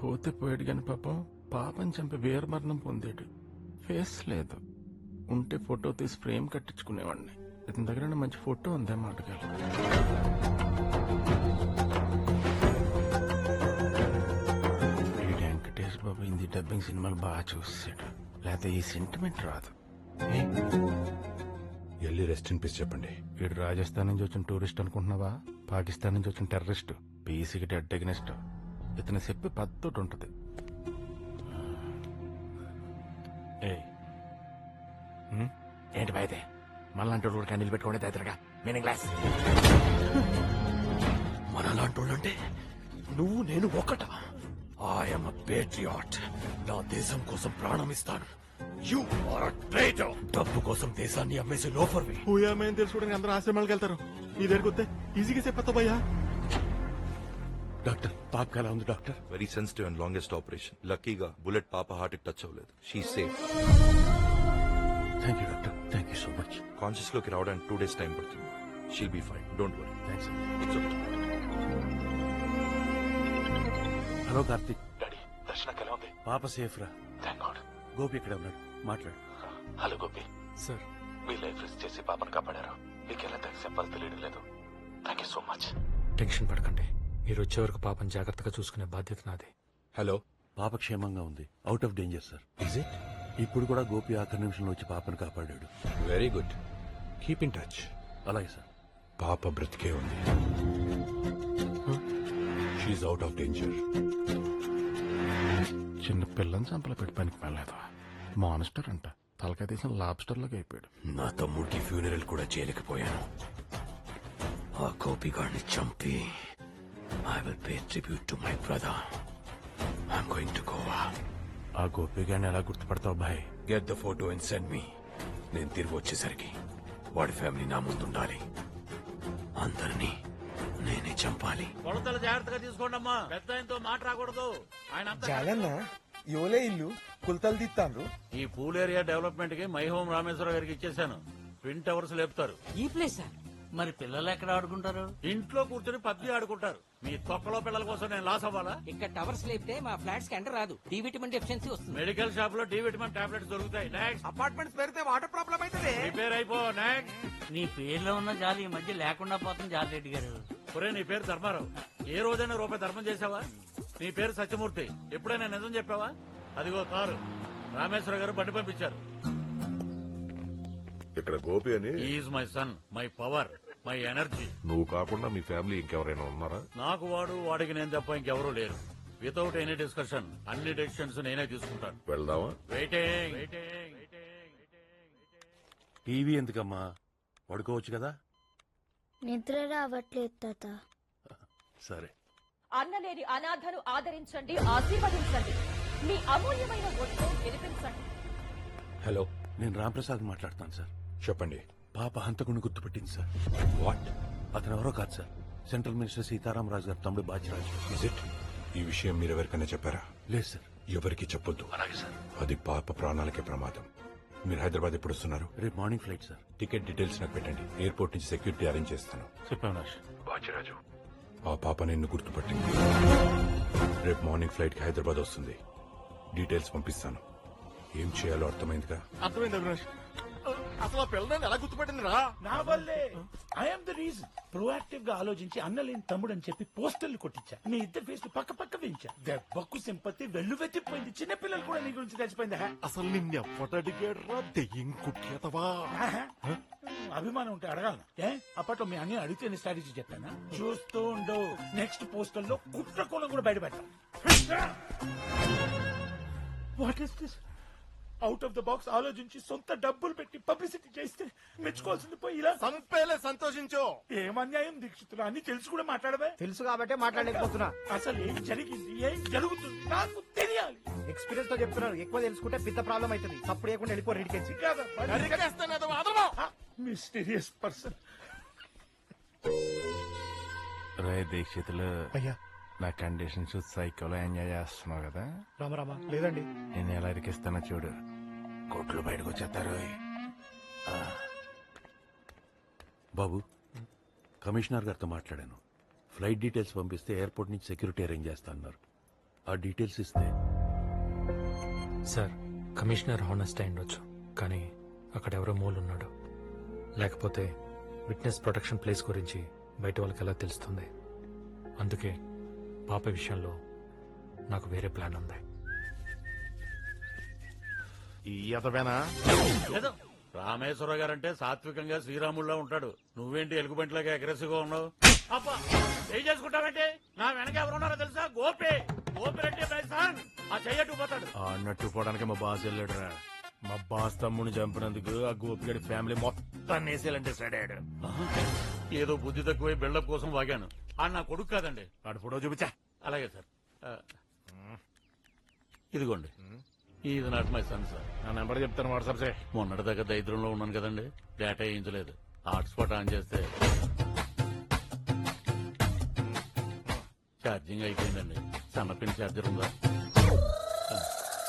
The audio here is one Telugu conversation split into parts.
పోతే పోయాడు గాని పాపం పాపని చంపి వీరమరణం పొందాడు. ఫేస్ లేదు, ఉంటే ఫోటో తీసి ఫ్రేమ్ కట్టించుకునేవాడిని. ఇతని దగ్గర మంచి ఫోటో ఉందే మాటగాలి. వెంకటేష్ బాబు హిందీ డబ్బింగ్ సినిమాలు బాగా చూసాడు, లేకపోతే ఈ సెంటిమెంట్ రాదు. వెళ్ళి రెస్ట్ ఇన్ పీస్ చెప్పండి. వీడు రాజస్థాన్ నుంచి వచ్చిన టూరిస్ట్ అనుకుంటున్నావా? పాకిస్తాన్ నుంచి వచ్చిన టెర్రరిస్ట్, పీసీకి డెడ్ అగెనిస్ట్. ఇతను చెప్పి పద్ధతి ఉంటది. ఏంటి బాయితే మనలాంటి వాళ్ళు క్యాండిల్ పెట్టుకోండి దగ్గరగా మీనింగ్ క్లాస్. మనలాంటి వాళ్ళంటే నువ్వు నేను ఒకట. I'm a patriot. నా దేశం కోసం ప్రాణం ఇస్తాను. You are a traitor. డబ్బు కోసం దేశాన్ని అమ్మేసే లోఫర్వి. ఊయామని తెలుసుకోవడానికి అందరూ ఆశ్రమాలకు వెళ్తారు. మీ దగ్గరికి వస్తే ఈజీగా చెప్పొస్తా భయ్యా. డాక్టర్ పాప ఎలా ఉంది doctor? Very sensitive and longest operation. లక్కీగా బుల్లెట్ పాప హార్ట్ కి టచ్ అవ్వలేదు. She safe. Thank you doctor, thank you so much. Conscious లోకి రావడానికి 2 days టైం పడుతుంది. She'll be fine, don't worry. Thanks. It's okay. Hello Karthik. Daddy దర్శనకి ఎలా ఉంది? పాప సేఫ్ రా. Thank God. గోపి ఇక్కడ ఉన్నాడు, మాట్లాడు. హలో గోపి సార్, మీ లైఫ్ రిస్క్ చేసి పాపను కాపాడారు. మీకు ఎలా థ్యాంక్స్ చెప్పాలో తెలియడం లేదు. Thank you so much. Tension పడకండి, మీరు వచ్చే వరకు పాపను జాగ్రత్తగా చూసుకునే బాధ్యత నాది. హలో, పాప క్షేమంగా ఉంది, out of danger sir. Is it? ఇప్పుడు కూడా గోపి ఆఖరి నిమిషంలో వచ్చి పాపను కాపాడాడు. Very good, keep in touch. అలాగే సార్. పాప బ్రతికే ఉంది. She's out of danger. చిన్న పిల్లని చంపలు పెట్టి పనికి వెళ్ళలేదు. మాన్స్టర్ అంట, తలకాయ తీసిన లాబ్స్టర్ లాగా అయిపోయాడు. నా తమ్ముడికి ఫ్యూనరల్ కూడా చేయలేకపోయాను. ఆ గోపిగాడిని చంపి I will pay tribute to my brother. I'm going to Goa. ఆ గోపిగాన్ని ఎలా గుర్తుపడతావు భాయ్? Get the photo and send me. నేను తిరిగి వచ్చేసరికి వాడి ఫ్యామిలీ నా ముందుండాలి. అందరినీ నేనే చంపాలి. కొలతలు జాగ్రత్తగా తీసుకోండి అమ్మా. పెద్ద ఆయనతో మాట రాకూడదు. ఆయన అంతా జాలన్న యోలే ఇల్లు కుల్తలు తీస్తాండ్రు. ఈ పూల్ ఏరియా డెవలప్మెంట్ కి మై హోమ్ రామేశ్వర గారికి ఇచ్చేసాను. ట్విన్ టవర్స్ లేపుతారు. ఈ ప్లేసా? మరి పిల్లలు ఎక్కడ ఆడుకుంటారు? ఇంట్లో కూర్చొని పబ్జి ఆడుకుంటారు. మీ తొక్కలో పిల్లల కోసం నేను లాస్ అవ్వాలా? ఇక్కడ టవర్స్ లేపితే మా ఫ్లాట్స్ కి ఎంటర్ రాదు. డి విటమిన్ డెఫిషియన్సీ వస్తుంది. మెడికల్ షాప్ లో డి విటమిన్ టాబ్లెట్స్ దొరుకుతాయి. నెక్స్ట్ అపార్ట్మెంట్స్ పెరిగితే వాటర్ ప్రాబ్లం అవుతుంది. ప్రిపేర్ అయిపో. నెక్స్ట్ నీ పేర్లో ఉన్న జాలి ఈ మధ్య లేకుండా పోతుంది జాలిరెడ్డి గారు. ఒరే, నీ పేరు ధర్మారావు. ఏ రోజైనా రూపాయి ధర్మం చేసావా? నీ పేరు సత్యమూర్తి. ఎప్పుడైనా నిజం చెప్పావా? అదిగో కారు. రామేశ్వర గారు బండి పంపించారు. ఇక్కడ గోపి అని is my son, my power, my energy. నువ్వు కాకుండా మీ ఫ్యామిలీ ఇంకెవరైనా ఉన్నారా? నాకు వాడు, వాడికి నేను తప్ప ఇంకెవరూ లేరు. వితౌట్ ఎనీ డిస్కషన్ అన్ని డెసిషన్స్ నేనే తీసుకుంటాను. వెళ్దామా? వెయిటింగ్. టీవీ ఎందుకమ్మా, పడుకోవచ్చు కదా. నిద్ర రావట్లేదు తాత. సరే. అన్నలేని అనాథను ఆదరించండి, ఆశీర్వదించండి. మీ అమూల్యమైన ఓటుతో గెలిపించండి. హలో, నేను రాంప్రసాద్ మాట్లాడుతాను సార్. చెప్పండి. పాప హంతకుని గుర్తుపట్టింది సార్. వాట్? అతను ఎవరో కాదు సార్, సెంట్రల్ మినిస్టర్ సీతారామరాజు గారు తమ్ముడు బాచిరాజు. Is it? ఈ విషయం మీరెవరికైనా చెప్పారా? లేదు సార్. ఎవరికి చెప్పొద్దు. అలాగే సార్. అది పాప ప్రాణాలకే ప్రమాదం. మీరు హైదరాబాద్ ఎప్పుడు వస్తున్నారు? రేపు morning flight sir. Ticket details నాకు పెట్టండి. ఎయిర్పోర్ట్ నుంచి సెక్యూరిటీ అరేంజ్ చేస్తాను. చెప్పాను. బాచిరాజు, ఆ పాప నిన్ను గుర్తుపట్టింది. రేపు మార్నింగ్ ఫ్లైట్ కి హైదరాబాద్ వస్తుంది. డీటెయిల్స్ పంపిస్తాను. ఏం చేయాలో అర్థమైందిగా? అర్థమైంది అవినాష్. అసలు ఆ పిల్లని ఎలా గుర్తుపట్టింది రా? నా వల్లే. I'm the reason. ప్రొయాక్టివ్ గా ఆలోచించి అన్నలేని తమ్ముడు అని చెప్పి పోస్టర్లు కొట్టించా. మీ ఇద్దరు ఫేస్ పక్క పక్క వేయించా. దెబ్బకు సింపతి వెళ్ళు వెతిపోయింది. చిన్న పిల్లలు కూడా నీ గురించి తెలిసిపోయింది. అసలు నిన్ను ఎవ్వటడిగాడు రా దెయ్యం కుట్లేతవా? అభిమానం ఉంటే అడగాలను. అప్పట్లో మీ అన్ని అడిగితే స్ట్రాటజీ చెప్పానా? చూస్తూ ఉండవు. నెక్స్ట్ పోస్టర్ లో కుట్రకోణం కూడా బయటపెట్టాం. What is this? Out of the box ఆలోచించి సొంత డబ్బులు పెట్టి పబ్లిసిటీ చేస్తే మెచ్చుకోవాల్సింది పోయి ఇలా సంపేలే సంతోషించు. ఏం అన్యాయం దీక్షితులు. అన్ని తెలుసు కూడా మాట్లాడవే. తెలుసు కాబట్టే మాట్లాడలేకపోతున్నా. అసలు ఏం జరిగింది, ఏం జరుగుతుంది నాకు తెలియాలి. ఎక్స్పీరియన్స్ తో చెప్తున్నారు. ఎక్కువ తెలుసుకుంటే పెద్ద ప్రాబ్లం అవుతుంది. తప్పుడు లేకుండా వెళ్ళిపో రెడ్డికెచ్చి. Mysterious person. రే దీక్షితులు, అయ్యా నా కండిషన్స్ సైకోలో ఎంజాయ్ చేస్తున్నావు కదా? రామరామా లేదండి. నేను ఎలా ఇరికిస్తానో చూడు. కోట్లు బయటకు వచ్చేస్తారు. బాబు, కమిషనర్ గారితో మాట్లాడాను. ఫ్లైట్ డీటెయిల్స్ పంపిస్తే ఎయిర్పోర్ట్ నుంచి సెక్యూరిటీ అరేంజ్ చేస్తా అన్నారు. ఆ డీటెయిల్స్ ఇస్తే సార్ కమిషనర్ హానెస్ట్ అయి ఉండొచ్చు, కానీ అక్కడ ఎవరో మూలు ఉన్నాడు. లేకపోతే విట్నెస్ ప్రొటెక్షన్ ప్లేస్ గురించి బయట వాళ్ళకి ఎలా తెలుస్తుంది? అందుకే పాప విషయంలో నాకు వేరే ప్లాన్ ఉంది. ఈ అతవేనా ఏదో రామేశ్వర గారంటే సాత్వికంగా శ్రీరాముల్లో ఉంటాడు. నువ్వేంటి ఎలుగుబంటిలాగా అగ్రెసివ్ గా ఉన్నావు? అబ్బా ఏం చేసుకుంటావంటే నా వెనక ఎవరున్నారో తెలుసా? గోపి రెడ్డి బైసాన్. ఆ చెయ్యట్టు పోతాడు. అన్నట్టు పోవడానికి మా బాస్ వెళ్ళాడురా. మా బాస్ తమ్ముని చంపినందుకు ఆ గోపిగడి ఫ్యామిలీ మొత్తం వేసేయాలంటే సడాడు. ఏదో బుద్ధి తక్కువై బిల్డప్ కోసం వాగాను. ఆ నా కొడుకు కాదండి. వాడు ఫోటో చూపించా. అలాగే సార్. ఇదిగోండి, ఇది నాట్ మై సన్ సార్. నా నెంబర్ చెప్తాను వాట్సాప్ చే. మొన్నటి దగ్గర దరిద్రంలో ఉన్నాను కదండి, డేటా వేయించలేదు. హాట్స్పాట్ ఆన్ చేస్తే ఛార్జింగ్ అయిపోయిందండి. సన్నపిన్ ఛార్జర్ ఉందా?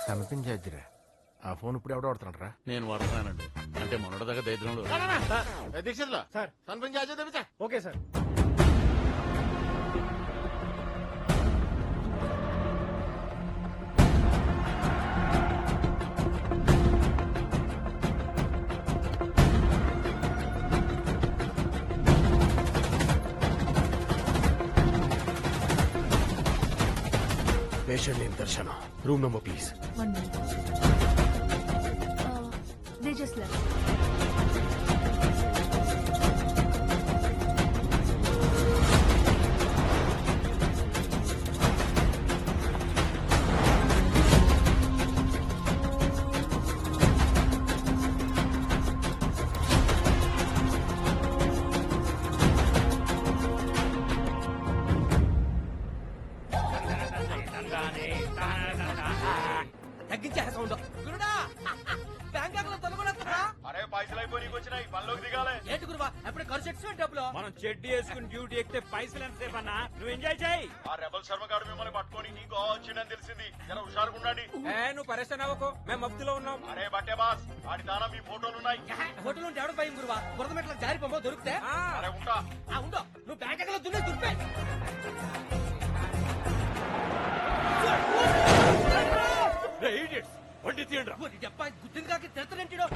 సన్పిన్ ఛార్జరా? ఆ ఫోన్ ఇప్పుడు ఎవడో వాడుతున్నాడు రా? నేను వాడుతున్నానండి. అంటే మొన్నటి దగ్గర దరిద్రంలో దీక్షితులు సార్ సన్పిన్ ఛార్జర్ తెప్పించా. Okay sir. Patient name Darshana. Room number please. 1 minute. They just left. తగ్గించే సౌండ్. గురుడా బ్యాంకాక్ లో తొలగొడతా. అరే పైసలు అయిపోయి నీకు వచ్చినాయి, పనిలోకి దిగాలి. ఏంటి గురువా ఎప్పుడు ఖర్చు ఎక్స్పెంట్ డబ్బులు? మనం చెడ్డీ వేసుకుని డ్యూటీ ఎక్కితే పైసలు ఎంతసేపు అన్నా? నువ్వు ఎంజాయ్ చేయి. ఆ రెబల్ శర్మ గారు మిమ్మల్ని పట్టుకొని నీకు వచ్చిందని తెలిసింది. జర హుషారుగా ఉండండి. నువ్వు పరేషాన్ అవ్వకు, మేము మఫ్తిలో ఉన్నాం. అరే బట్టే బాస్, వాడి దానా మీ ఫోటోలున్నాయి. హోటల్ ఉంటే ఎవడ భయం గురువా? బురద మెట్ల జారిపోమో దొరికితే. అరే ఉంటా. ఉండో నువ్వు బ్యాంకాక్ లో దున్నే దుర్పే. వండి తీయండి. గుర్తింది కాకి తిడతానంటాడు.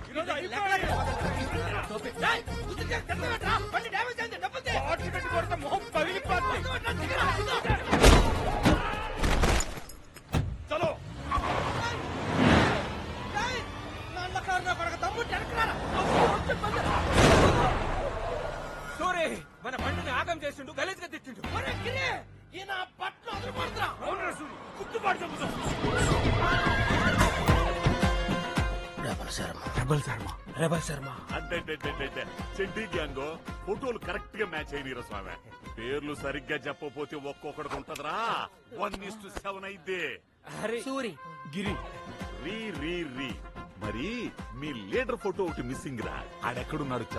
మొహం పగిలిపోద్ది. చలో సూరి మన బండిని ఆగం చేసిండు, గలీజ్గా తిట్టిండు. ఈయన పట్ల అదరపడుతున్నా. అవునరా సూరి, గుర్తుపాటు చెబుతాం. రెబల్ శర్మ. అంటే చెడ్డీ గ్యాంగ్ ఫోటోలు కరెక్ట్ గా మ్యాచ్ అయినరా స్వామి. పేర్లు సరిగ్గా చెప్పకపోతే ఒక్కొక్కడికి ఉంటదరా. 1:7 అయితే సూరి గిరి రీ రీ రీ. మరి మీ లీడర్ ఫోటో ఒకటి మిస్సింగ్ రా. ఆడెక్కడున్నాడు